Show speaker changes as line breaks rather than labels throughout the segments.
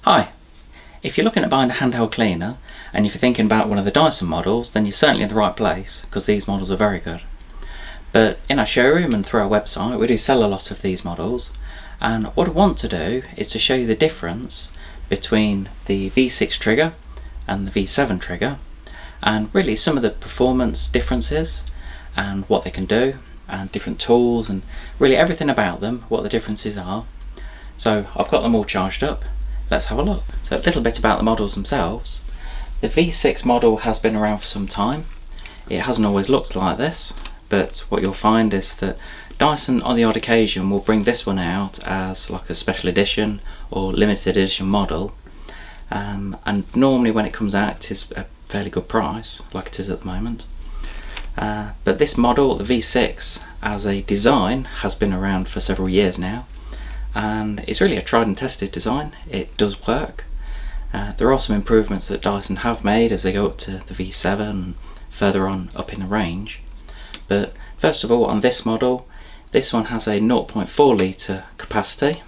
Hi, if you're looking at buying a handheld cleaner and if you're thinking about one of the Dyson models, then you're certainly in the right place because these models are very good. But in our showroom and through our website we do sell a lot of these models, and what I want to do is to show you the difference between the V6 Trigger and the V7 Trigger, and really some of the performance differences and what they can do and different tools and really everything about them, what the differences are. So I've got them all charged up. Let's have a look. So a little bit about the models themselves. The V6 model has been around for some time. It hasn't always looked like this, but what you'll find is that Dyson on the odd occasion will bring this one out as like a special edition or limited edition model, and normally when it comes out it is a fairly good price, like it is at the moment. But this model, the V6 as a design, has been around for several years now, and it's really a tried and tested design. It does work. There are some improvements that Dyson have made as they go up to the V7 and further on up in the range. But first of all, on this model, this one has a 0.4 litre capacity,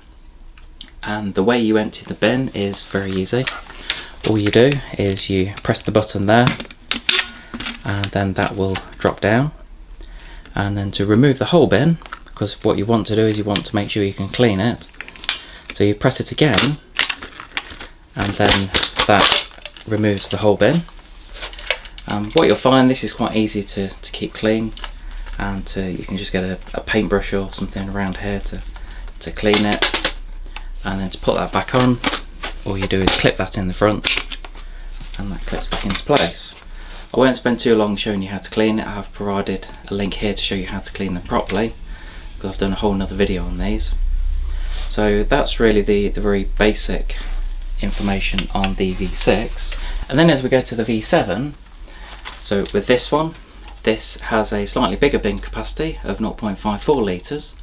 and the way you empty the bin is very easy. All you do is you press the button there, and then that will drop down. And then to remove the whole bin, because what you want to do is you want to make sure you can clean it, so you press it again, and then that removes the whole bin. What you'll find, this is quite easy to keep clean, and you can just get a paintbrush or something around here to clean it. And then to put that back on, all you do is clip that in the front, and that clips back into place. I won't spend too long showing you how to clean it. I have provided a link here to show you how to clean them properly, because I've done a whole nother video on these. So that's really the very basic information on the V6. And then as we go to the V7, so with this one, this has a slightly bigger bin capacity of 0.54 litres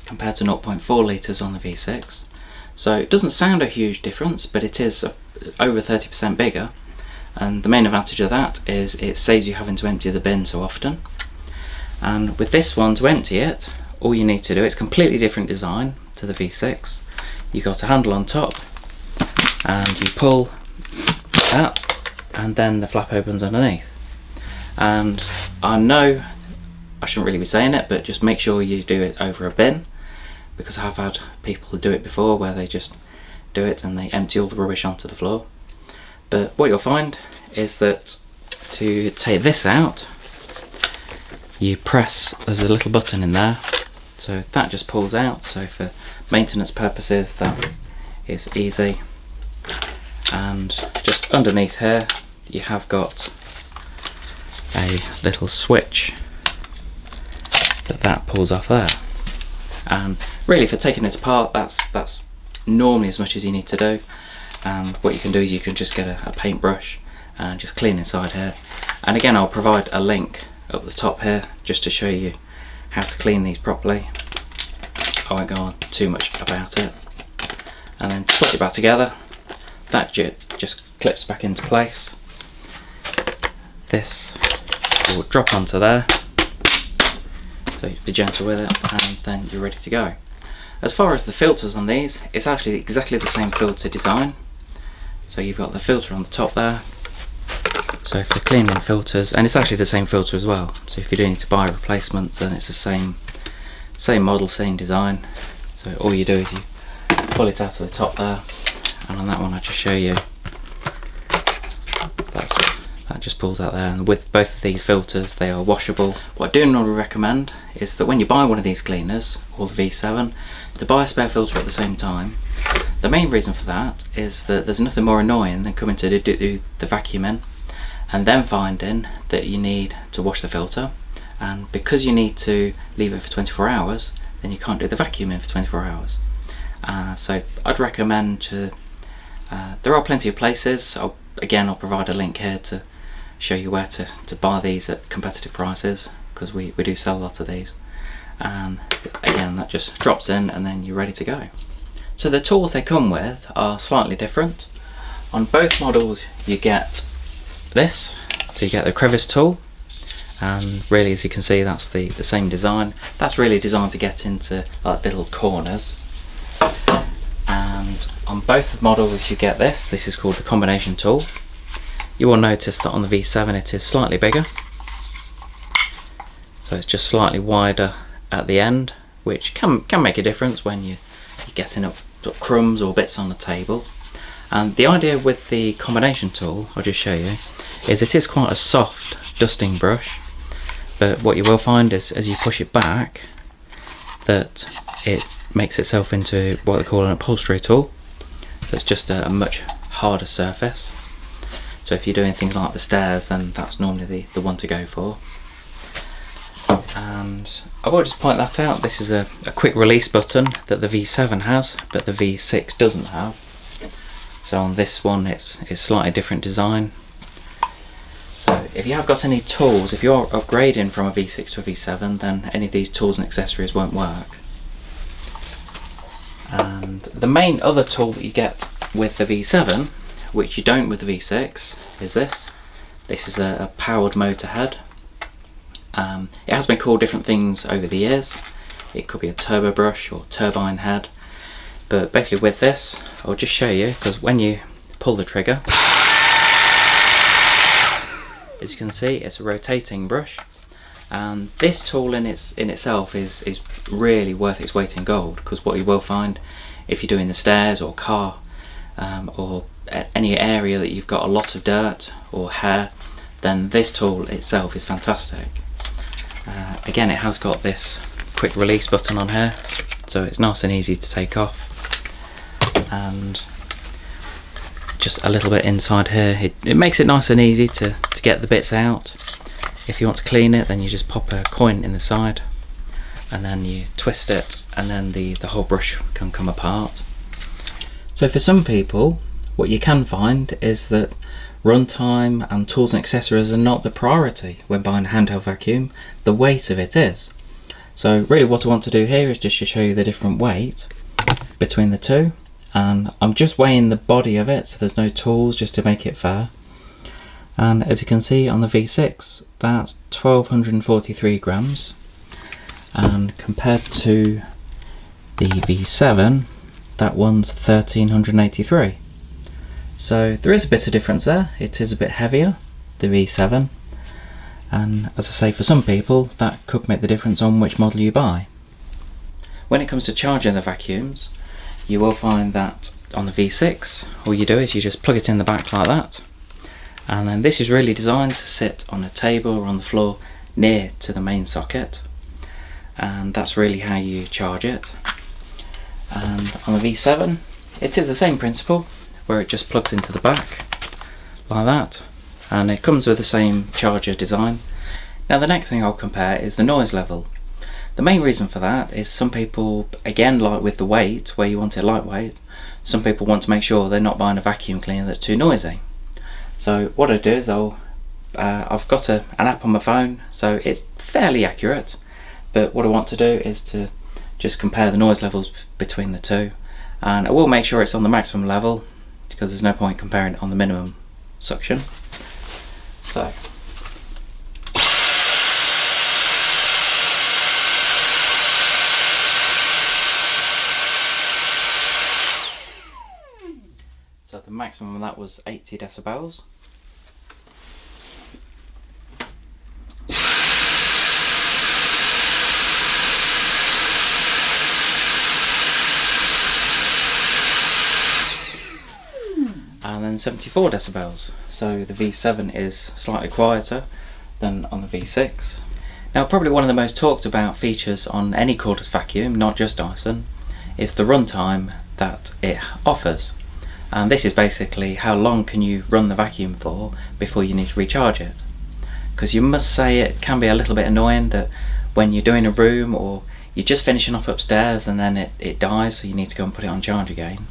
compared to 0.4 litres on the V6. So it doesn't sound a huge difference, but it is over 30% bigger, and the main advantage of that is it saves you having to empty the bin so often. And with this one, to empty it, all you need to do, it's completely different design to the V6. You've got a handle on top, and you pull that, and then the flap opens underneath. And I know I shouldn't really be saying it, but just make sure you do it over a bin, because I have had people do it before where they just do it and they empty all the rubbish onto the floor. But what you'll find is that to take this out, you press, there's a little button in there, so that just pulls out. So for maintenance purposes that is easy. And just underneath here you have got a little switch that pulls off there. And really for taking it apart, that's normally as much as you need to do. And what you can do is you can just get a paintbrush and just clean inside here. And again, I'll provide a link up the top here just to show you how to clean these properly. I won't go on too much about it. And then to put it back together, that just clips back into place. This will drop onto there, so be gentle with it, and then you're ready to go. As far as the filters on these, it's actually exactly the same filter design. So you've got the filter on the top there, so for cleaning filters, and it's actually the same filter as well, so if you do need to buy replacements, then it's the same model, same design. So all you do is you pull it out of the top there, and on that one I'll just show you, that just pulls out there. And with both of these filters, they are washable. What I do normally recommend is that when you buy one of these cleaners, or the V7, to buy a spare filter at the same time. The main reason for that is that there's nothing more annoying than coming to do the vacuuming and then finding that you need to wash the filter, and because you need to leave it for 24 hours, then you can't do the vacuuming for 24 hours. So I'd recommend there are plenty of places. I'll provide a link here to show you where to buy these at competitive prices, because we do sell a lot of these. And again, that just drops in and then you're ready to go. So the tools they come with are slightly different. On both models you get this, so you get the crevice tool, and really as you can see that's the same design. That's really designed to get into like little corners. And on both models you get this is called the combination tool. You will notice that on the V7 it is slightly bigger, so it's just slightly wider at the end, which can make a difference when you're getting up sort of crumbs or bits on the table. And the idea with the combination tool, I'll just show you, is it is quite a soft dusting brush, but what you will find is as you push it back that it makes itself into what they call an upholstery tool, so it's just a much harder surface. So if you're doing things like the stairs, then that's normally the one to go for. And I will just point that out, this is a quick release button that the V7 has, but the V6 doesn't have. So on this one it's slightly different design. So if you have got any tools, if you're upgrading from a V6 to a V7, then any of these tools and accessories won't work. And the main other tool that you get with the V7, which you don't with the V6, is this. This is a powered motor head. It has been called different things over the years. It could be a turbo brush or turbine head, but basically with this, I'll just show you, because when you pull the trigger, as you can see, it's a rotating brush, and this tool in itself is really worth its weight in gold, because what you will find if you're doing the stairs or car or any area that you've got a lot of dirt or hair, then this tool itself is fantastic. Again, it has got this quick release button on here, so it's nice and easy to take off. And just a little bit inside here, it makes it nice and easy to get the bits out. If you want to clean it, then you just pop a coin in the side and then you twist it, and then the whole brush can come apart. So for some people, what you can find is that runtime and tools and accessories are not the priority when buying a handheld vacuum, the weight of it is. So really what I want to do here is just to show you the different weight between the two, and I'm just weighing the body of it, so there's no tools, just to make it fair. And as you can see on the V6, that's 1243 grams, and compared to the V7, that one's 1383. So there is a bit of difference there. It is a bit heavier, the V7, and as I say, for some people that could make the difference on which model you buy. When it comes to charging the vacuums, you will find that on the V6 all you do is you just plug it in the back like that, and then this is really designed to sit on a table or on the floor near to the main socket, and that's really how you charge it. And on the V7 it is the same principle, where it just plugs into the back like that, and it comes with the same charger design. Now the next thing I'll compare is the noise level. The main reason for that is some people, again like with the weight, where you want it lightweight, some people want to make sure they're not buying a vacuum cleaner that's too noisy. So what I do is I've got an app on my phone, so it's fairly accurate, but what I want to do is to just compare the noise levels between the two, and I will make sure it's on the maximum level, because there's no point comparing it on the minimum suction. So the maximum of that was 80 decibels. And then 74 decibels. So the V7 is slightly quieter than on the V6. Now probably one of the most talked about features on any cordless vacuum, not just Dyson, is the runtime that it offers. And this is basically how long can you run the vacuum for before you need to recharge it. Because you must say it can be a little bit annoying that when you're doing a room or you're just finishing off upstairs and then it dies, so you need to go and put it on charge again.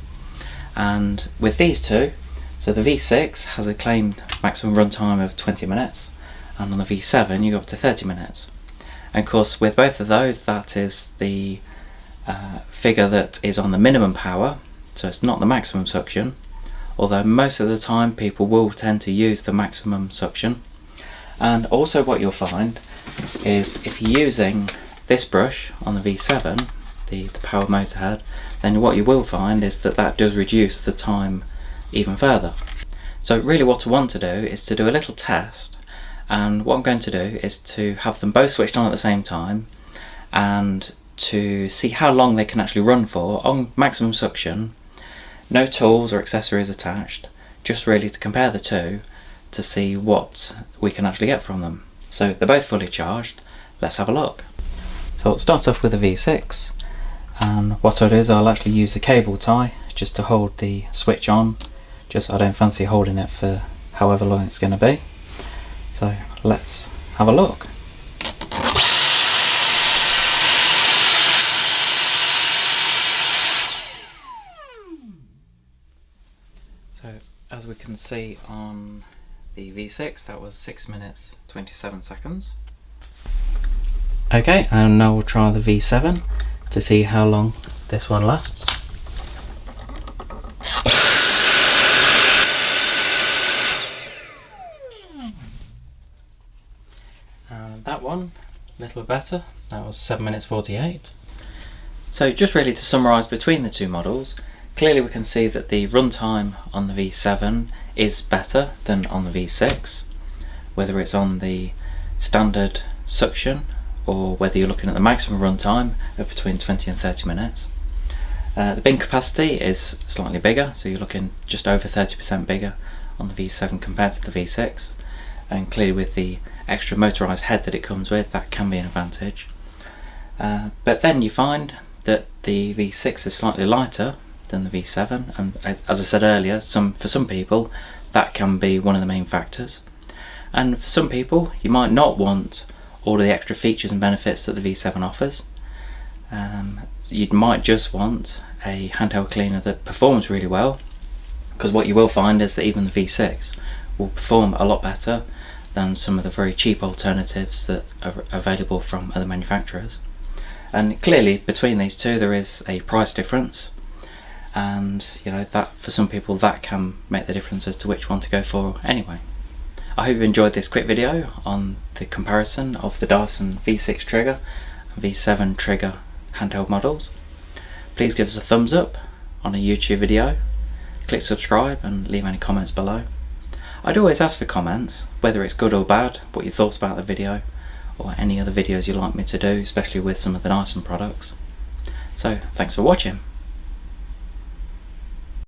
And with these two, so the V6 has a claimed maximum runtime of 20 minutes, and on the V7 you go up to 30 minutes. And of course with both of those, that is the figure that is on the minimum power, so it's not the maximum suction, although most of the time people will tend to use the maximum suction. And also what you'll find is if you're using this brush on the V7, the power motor head, then what you will find is that that does reduce the time even further. So really what I want to do is to do a little test, and what I'm going to do is to have them both switched on at the same time and to see how long they can actually run for on maximum suction, no tools or accessories attached, just really to compare the two to see what we can actually get from them. So they're both fully charged, let's have a look. So I'll start off with the V6, and what I'll do is I'll actually use the cable tie just to hold the switch on, just I don't fancy holding it for however long it's going to be. So let's have a look. So as we can see on the V6, that was 6 minutes 27 seconds. Okay, and now we'll try the V7 to see how long this one lasts. And that one, a little better, that was 7 minutes 48. So just really to summarise between the two models, clearly we can see that the runtime on the V7 is better than on the V6, whether it's on the standard suction or whether you're looking at the maximum runtime of between 20 and 30 minutes. The bin capacity is slightly bigger, so you're looking just over 30% bigger on the V7 compared to the V6, and clearly with the extra motorised head that it comes with, that can be an advantage. But then you find that the V6 is slightly lighter than the V7, and as I said earlier, for some people that can be one of the main factors, and for some people you might not want all of the extra features and benefits that the V7 offers. You might just want a handheld cleaner that performs really well, because what you will find is that even the V6 will perform a lot better than some of the very cheap alternatives that are available from other manufacturers. And clearly between these two there is a price difference, and you know that for some people that can make the difference as to which one to go for anyway. I hope you enjoyed this quick video on the comparison of the Dyson V6 Trigger and V7 Trigger handheld models. Please give us a thumbs up on a YouTube video, click subscribe and leave any comments below. I'd always ask for comments, whether it's good or bad, what you thought about the video, or any other videos you'd like me to do, especially with some of the Dyson products. So thanks for watching.